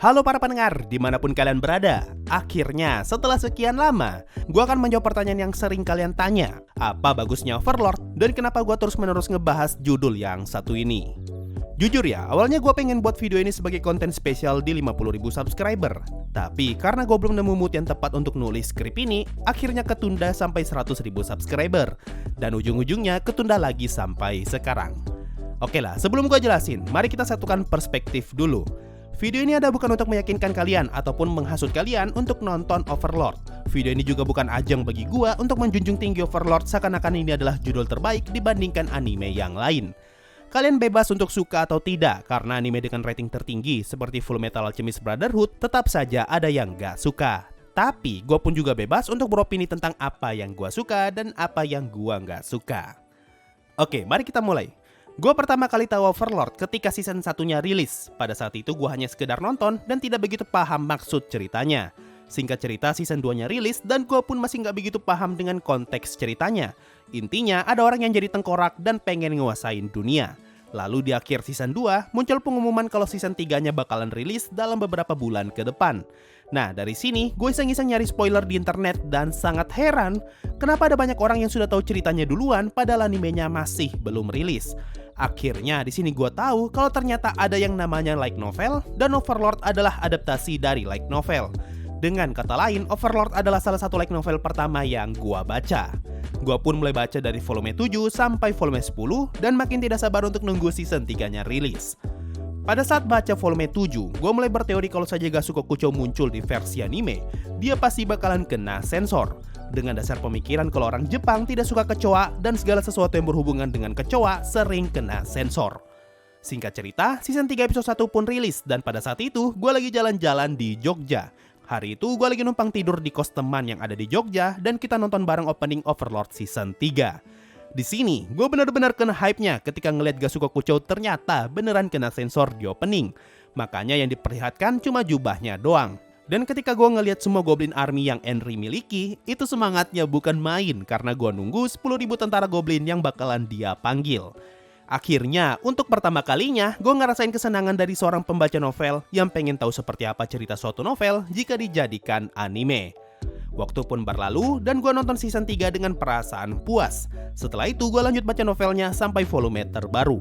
Halo para pendengar, dimanapun kalian berada. Akhirnya, setelah sekian lama, gue akan menjawab pertanyaan yang sering kalian tanya. Apa bagusnya Overlord, dan kenapa gue terus-menerus ngebahas judul yang satu ini. Jujur ya, awalnya gue pengen buat video ini sebagai konten spesial di 50.000 subscriber. Tapi karena gue belum nemu mood yang tepat untuk nulis skrip ini, akhirnya ketunda sampai 100.000 subscriber. Dan ujung-ujungnya ketunda lagi sampai sekarang. Oke lah, sebelum gue jelasin, mari kita satukan perspektif dulu. Video ini ada bukan untuk meyakinkan kalian ataupun menghasut kalian untuk nonton Overlord. Video ini juga bukan ajang bagi gua untuk menjunjung tinggi Overlord seakan-akan ini adalah judul terbaik dibandingkan anime yang lain. Kalian bebas untuk suka atau tidak, karena anime dengan rating tertinggi seperti Fullmetal Alchemist Brotherhood tetap saja ada yang gak suka. Tapi gua pun juga bebas untuk beropini tentang apa yang gua suka dan apa yang gua gak suka. Oke, mari kita mulai. Gue pertama kali tahu Overlord ketika season 1-nya rilis. Pada saat itu gue hanya sekedar nonton dan tidak begitu paham maksud ceritanya. Singkat cerita season 2-nya rilis dan gue pun masih nggak begitu paham dengan konteks ceritanya. Intinya ada orang yang jadi tengkorak dan pengen nguasain dunia. Lalu di akhir season 2 muncul pengumuman kalau season 3-nya bakalan rilis dalam beberapa bulan ke depan. Nah dari sini gue iseng-iseng nyari spoiler di internet dan sangat heran kenapa ada banyak orang yang sudah tahu ceritanya duluan padahal animenya masih belum rilis. Akhirnya di sini gue tahu kalau ternyata ada yang namanya light novel dan Overlord adalah adaptasi dari light novel. Dengan kata lain, Overlord adalah salah satu light novel pertama yang gue baca. Gue pun mulai baca dari volume 7 sampai volume 10 dan makin tidak sabar untuk nunggu season 3-nya rilis. Pada saat baca volume 7, gue mulai berteori kalau saja Gasuko Kuchou muncul di versi anime, dia pasti bakalan kena sensor. Dengan dasar pemikiran kalau orang Jepang tidak suka kecoa dan segala sesuatu yang berhubungan dengan kecoa sering kena sensor. Singkat cerita, season 3 episode 1 pun rilis dan pada saat itu gue lagi jalan-jalan di Jogja. Hari itu gue lagi numpang tidur di kos teman yang ada di Jogja dan kita nonton bareng opening Overlord season 3. Di sini, gue benar-benar kena hype-nya ketika ngeliat Gasuko Kuchou ternyata beneran kena sensor di opening. Makanya yang diperlihatkan cuma jubahnya doang. Dan ketika gue ngeliat semua Goblin Army yang Henry miliki, itu semangatnya bukan main karena gue nunggu 10.000 tentara Goblin yang bakalan dia panggil. Akhirnya, untuk pertama kalinya, gue ngerasain kesenangan dari seorang pembaca novel yang pengen tahu seperti apa cerita suatu novel jika dijadikan anime. Waktu pun berlalu dan gue nonton season 3 dengan perasaan puas. Setelah itu gue lanjut baca novelnya sampai volume terbaru.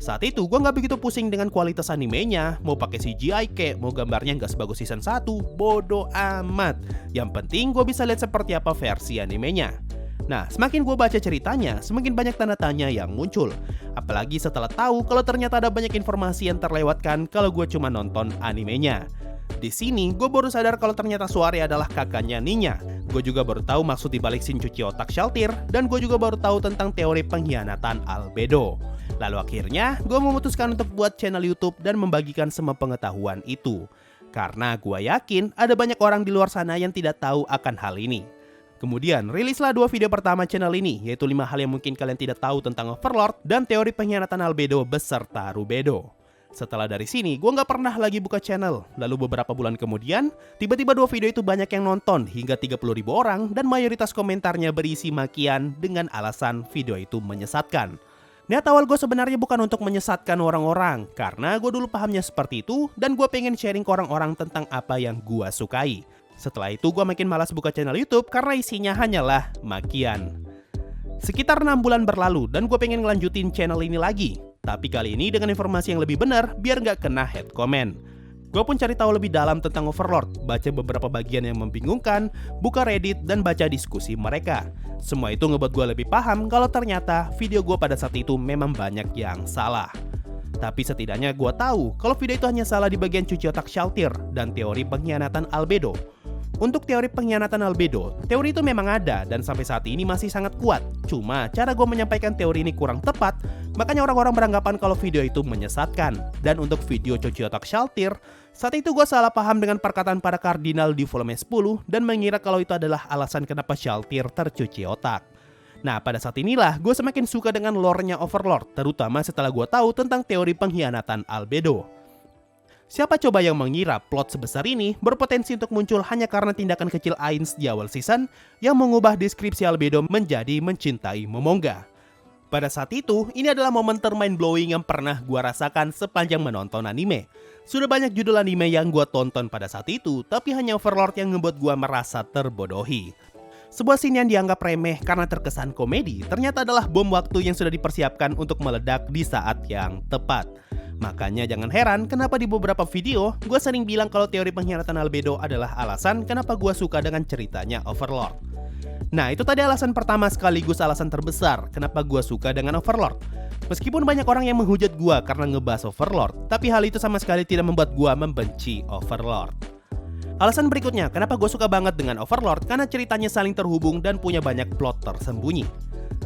Saat itu gue gak begitu pusing dengan kualitas animenya, mau pakai CGI kek, mau gambarnya gak sebagus season 1, bodo amat. Yang penting gue bisa lihat seperti apa versi animenya. Nah, semakin gue baca ceritanya, semakin banyak tanda tanya yang muncul. Apalagi setelah tahu kalau ternyata ada banyak informasi yang terlewatkan kalau gue cuma nonton animenya. Di sini, gue baru sadar kalau ternyata Suare adalah kakaknya Ninya. Gue juga baru tahu maksud dibalik scene cuci otak Shaltir, dan gue juga baru tahu tentang teori pengkhianatan Albedo. Lalu akhirnya, gue memutuskan untuk buat channel YouTube dan membagikan semua pengetahuan itu. Karena gue yakin ada banyak orang di luar sana yang tidak tahu akan hal ini. Kemudian, rilislah 2 video pertama channel ini, yaitu 5 hal yang mungkin kalian tidak tahu tentang Overlord dan teori pengkhianatan Albedo beserta Rubedo. Setelah dari sini, gue gak pernah lagi buka channel. Lalu beberapa bulan kemudian, tiba-tiba 2 video itu banyak yang nonton hingga 30.000 orang dan mayoritas komentarnya berisi makian dengan alasan video itu menyesatkan. Niat awal gue sebenarnya bukan untuk menyesatkan orang-orang, karena gue dulu pahamnya seperti itu dan gue pengen sharing ke orang-orang tentang apa yang gue sukai. Setelah itu gue makin malas buka channel YouTube karena isinya hanyalah makian. Sekitar 6 bulan berlalu dan gue pengen ngelanjutin channel ini lagi. Tapi kali ini dengan informasi yang lebih benar biar nggak kena hate comment. Gue pun cari tahu lebih dalam tentang Overlord, baca beberapa bagian yang membingungkan, buka Reddit dan baca diskusi mereka. Semua itu ngebuat gue lebih paham kalau ternyata video gue pada saat itu memang banyak yang salah. Tapi setidaknya gue tahu kalau video itu hanya salah di bagian cuci otak Shaltir dan teori pengkhianatan Albedo. Untuk teori pengkhianatan Albedo, teori itu memang ada dan sampai saat ini masih sangat kuat. Cuma cara gue menyampaikan teori ini kurang tepat, makanya orang-orang beranggapan kalau video itu menyesatkan. Dan untuk video cuci otak Shaltir, saat itu gue salah paham dengan perkataan para kardinal di volume 10 dan mengira kalau itu adalah alasan kenapa Shaltir tercuci otak. Nah, pada saat inilah gue semakin suka dengan lore-nya Overlord, terutama setelah gue tahu tentang teori pengkhianatan Albedo. Siapa coba yang mengira plot sebesar ini berpotensi untuk muncul hanya karena tindakan kecil Ainz di awal season yang mengubah deskripsi Albedo menjadi mencintai Momonga. Pada saat itu, ini adalah momen termind blowing yang pernah gua rasakan sepanjang menonton anime. Sudah banyak judul anime yang gue tonton pada saat itu, tapi hanya Overlord yang ngebuat gue merasa terbodohi. Sebuah scene yang dianggap remeh karena terkesan komedi, ternyata adalah bom waktu yang sudah dipersiapkan untuk meledak di saat yang tepat. Makanya jangan heran kenapa di beberapa video gue sering bilang kalau teori pengkhianatan albedo adalah alasan kenapa gue suka dengan ceritanya Overlord. Nah, itu tadi alasan pertama sekaligus alasan terbesar kenapa gue suka dengan Overlord. Meskipun banyak orang yang menghujat gue karena ngebahas Overlord, tapi hal itu sama sekali tidak membuat gue membenci Overlord. Alasan berikutnya kenapa gue suka banget dengan Overlord karena ceritanya saling terhubung dan punya banyak plot tersembunyi.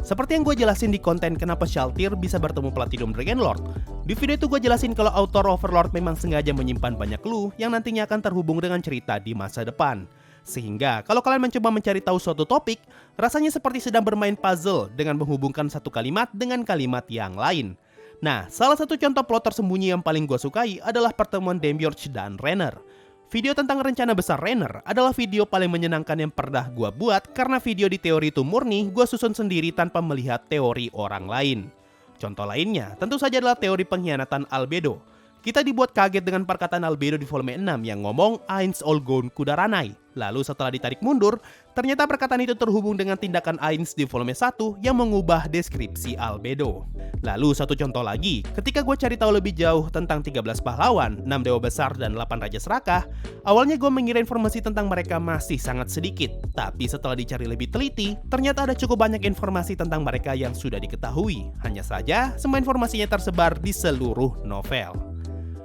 Seperti yang gue jelasin di konten kenapa Shaltir bisa bertemu Platinum Dragon Lord. Di video itu gue jelasin kalau author Overlord memang sengaja menyimpan banyak clue yang nantinya akan terhubung dengan cerita di masa depan. Sehingga kalau kalian mencoba mencari tahu suatu topik, rasanya seperti sedang bermain puzzle dengan menghubungkan satu kalimat dengan kalimat yang lain. Nah, salah satu contoh plot tersembunyi yang paling gue sukai adalah pertemuan Demiurge dan Rainer. Video tentang rencana besar Rainer adalah video paling menyenangkan yang pernah gue buat karena video di teori itu murni gue susun sendiri tanpa melihat teori orang lain. Contoh lainnya tentu saja adalah teori pengkhianatan albedo. Kita dibuat kaget dengan perkataan albedo di volume 6 yang ngomong Ainz Olgon Kudaranai. Lalu setelah ditarik mundur, ternyata perkataan itu terhubung dengan tindakan Ainz di volume 1 yang mengubah deskripsi albedo. Lalu satu contoh lagi, ketika gue cari tahu lebih jauh tentang 13 pahlawan, 6 dewa besar dan 8 raja serakah, awalnya gue mengira informasi tentang mereka masih sangat sedikit. Tapi setelah dicari lebih teliti, ternyata ada cukup banyak informasi tentang mereka yang sudah diketahui. Hanya saja, semua informasinya tersebar di seluruh novel.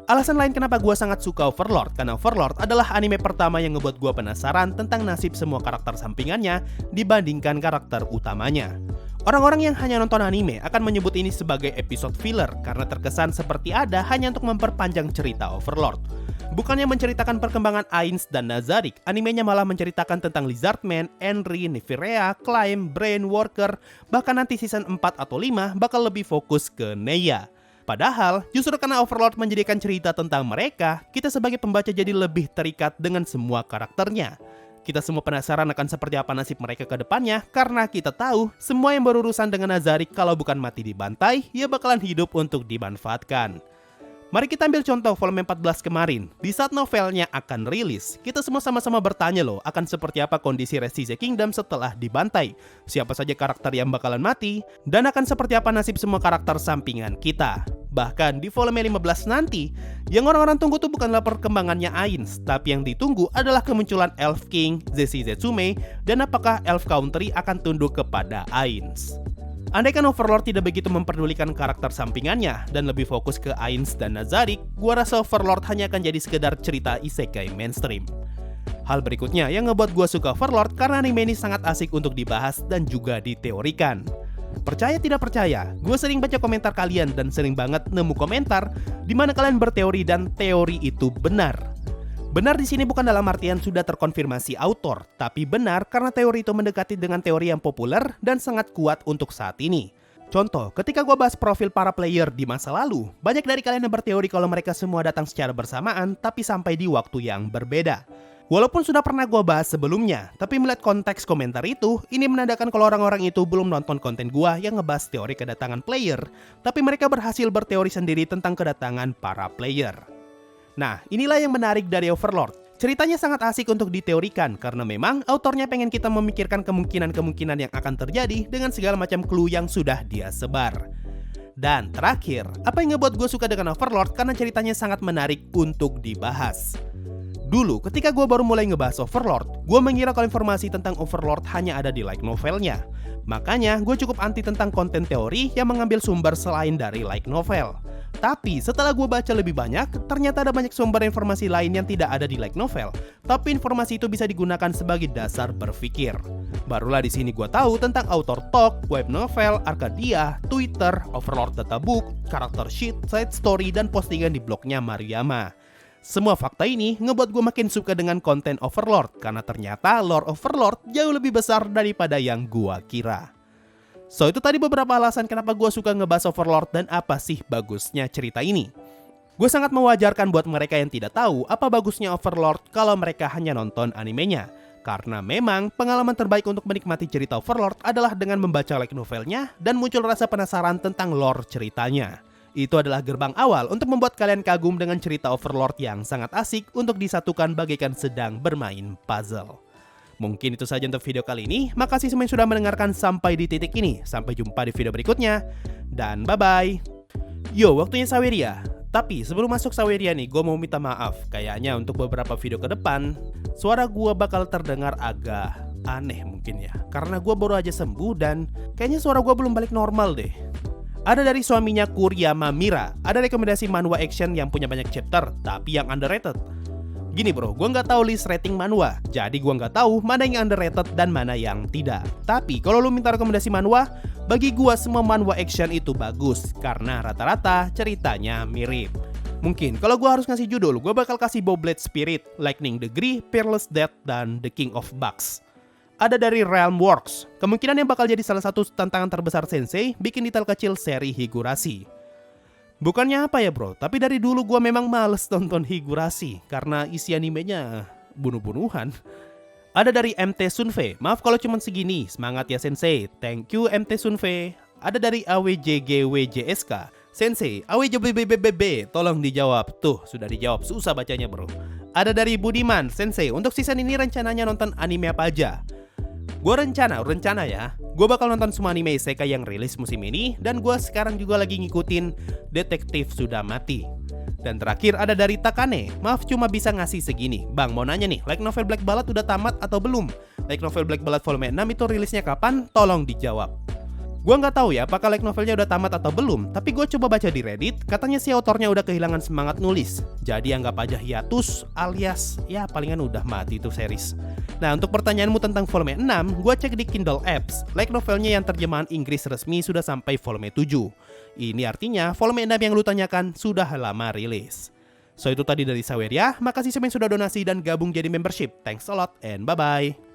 Alasan lain kenapa gue sangat suka Overlord, karena Overlord adalah anime pertama yang ngebuat gue penasaran tentang nasib semua karakter sampingannya dibandingkan karakter utamanya. Orang-orang yang hanya nonton anime akan menyebut ini sebagai episode filler karena terkesan seperti ada hanya untuk memperpanjang cerita Overlord. Bukannya menceritakan perkembangan Ainz dan Nazarik, animenya malah menceritakan tentang Lizardman, Henry, Nefirea, Climb, Brain, Worker, bahkan nanti season 4 atau 5 bakal lebih fokus ke Neya. Padahal, justru karena Overlord menjadikan cerita tentang mereka, kita sebagai pembaca jadi lebih terikat dengan semua karakternya. Kita semua penasaran akan seperti apa nasib mereka ke depannya, karena kita tahu semua yang berurusan dengan Nazarik kalau bukan mati dibantai, ya bakalan hidup untuk dimanfaatkan. Mari kita ambil contoh volume 14 kemarin. Di saat novelnya akan rilis, kita semua sama-sama bertanya loh akan seperti apa kondisi Rest the Kingdom setelah dibantai. Siapa saja karakter yang bakalan mati, dan akan seperti apa nasib semua karakter sampingan kita. Bahkan di volume 15 nanti, yang orang-orang tunggu tuh bukanlah perkembangannya Ainz, tapi yang ditunggu adalah kemunculan Elf King, Zeshi Zetsume, dan apakah Elf Country akan tunduk kepada Ainz. Andaikan Overlord tidak begitu memperdulikan karakter sampingannya dan lebih fokus ke Ainz dan Nazarik, gua rasa Overlord hanya akan jadi sekedar cerita isekai mainstream. Hal berikutnya yang ngebuat gua suka Overlord karena anime ini sangat asik untuk dibahas dan juga diteorikan. Percaya tidak percaya, gue sering baca komentar kalian dan sering banget nemu komentar di mana kalian berteori dan teori itu benar. Benar di sini bukan dalam artian sudah terkonfirmasi autor, tapi benar karena teori itu mendekati dengan teori yang populer dan sangat kuat untuk saat ini. Contoh, ketika gue bahas profil para player di masa lalu, banyak dari kalian yang berteori kalau mereka semua datang secara bersamaan tapi sampai di waktu yang berbeda. Walaupun sudah pernah gue bahas sebelumnya, tapi melihat konteks komentar itu, ini menandakan kalau orang-orang itu belum nonton konten gue yang ngebahas teori kedatangan player, tapi mereka berhasil berteori sendiri tentang kedatangan para player. Nah, inilah yang menarik dari Overlord. Ceritanya sangat asik untuk diteorikan karena memang autornya pengen kita memikirkan kemungkinan-kemungkinan yang akan terjadi dengan segala macam clue yang sudah dia sebar. Dan terakhir, apa yang ngebuat gue suka dengan Overlord karena ceritanya sangat menarik untuk dibahas. Dulu, ketika gue baru mulai ngebahas Overlord, gue mengira kalau informasi tentang Overlord hanya ada di light novelnya. Makanya, gue cukup anti tentang konten teori yang mengambil sumber selain dari light novel. Tapi setelah gue baca lebih banyak, ternyata ada banyak sumber informasi lain yang tidak ada di light novel. Tapi informasi itu bisa digunakan sebagai dasar berpikir. Barulah di sini gue tahu tentang author talk, web novel, Arcadia, Twitter, Overlord databook, karakter sheet, side story, dan postingan di blognya Maruyama. Semua fakta ini ngebuat gue makin suka dengan konten Overlord karena ternyata lore Overlord jauh lebih besar daripada yang gue kira. So, itu tadi beberapa alasan kenapa gue suka ngebahas Overlord dan apa sih bagusnya cerita ini. Gue sangat mewajarkan buat mereka yang tidak tahu apa bagusnya Overlord kalau mereka hanya nonton animenya. Karena memang pengalaman terbaik untuk menikmati cerita Overlord adalah dengan membaca light novelnya dan muncul rasa penasaran tentang lore ceritanya. Itu adalah gerbang awal untuk membuat kalian kagum dengan cerita Overlord yang sangat asik untuk disatukan bagaikan sedang bermain puzzle. Mungkin itu saja untuk video kali ini. Makasih semua yang sudah mendengarkan sampai di titik ini. Sampai jumpa di video berikutnya. Dan bye-bye. Yo, waktunya Saweria. Tapi sebelum masuk Saweria nih, gue mau minta maaf. Kayaknya untuk beberapa video ke depan, suara gue bakal terdengar agak aneh mungkin ya. Karena gue baru aja sembuh dan kayaknya suara gue belum balik normal deh. Ada dari suaminya Kuriyama Mira. Ada rekomendasi manhwa action yang punya banyak chapter, tapi yang underrated. Gini bro, gue nggak tahu list rating manhwa, jadi gue nggak tahu mana yang underrated dan mana yang tidak. Tapi kalau lu minta rekomendasi manhwa, bagi gue semua manhwa action itu bagus karena rata-rata ceritanya mirip. Mungkin kalau gue harus ngasih judul, gue bakal kasih Bowblade Spirit, Lightning Degree, Peerless Death, dan The King of Bugs. Ada dari Realm Works, kemungkinan yang bakal jadi salah satu tantangan terbesar Sensei bikin detail kecil seri Higurashi. Bukannya apa ya bro, tapi dari dulu gue memang males nonton Higurashi karena isi animenya bunuh-bunuhan. Ada dari MT Sunfe, maaf kalau cuman segini, semangat ya Sensei, thank you MT Sunfe. Ada dari AWJGWJSK, Sensei, AWJBBBB, tolong dijawab, tuh sudah dijawab, susah bacanya bro. Ada dari Budiman, Sensei, untuk season ini rencananya nonton anime apa aja? Gue rencana ya, gue bakal nonton semua anime isekai yang rilis musim ini, dan gue sekarang juga lagi ngikutin Detektif Sudah Mati. Dan terakhir ada dari Takane, maaf cuma bisa ngasih segini. Bang mau nanya nih, light novel Black Ballad udah tamat atau belum? Light novel Black Ballad volume 6 itu rilisnya kapan? Tolong dijawab. Gue nggak tahu ya apakah light novelnya udah tamat atau belum, tapi gue coba baca di Reddit, katanya si autornya udah kehilangan semangat nulis. Jadi anggap aja hiatus alias ya palingan udah mati tuh series. Nah untuk pertanyaanmu tentang volume 6, gue cek di Kindle Apps, light novelnya yang terjemahan Inggris resmi sudah sampai volume 7. Ini artinya volume 6 yang lu tanyakan sudah lama rilis. So itu tadi dari Saweria, makasih semua yang sudah donasi dan gabung jadi membership. Thanks a lot and bye-bye.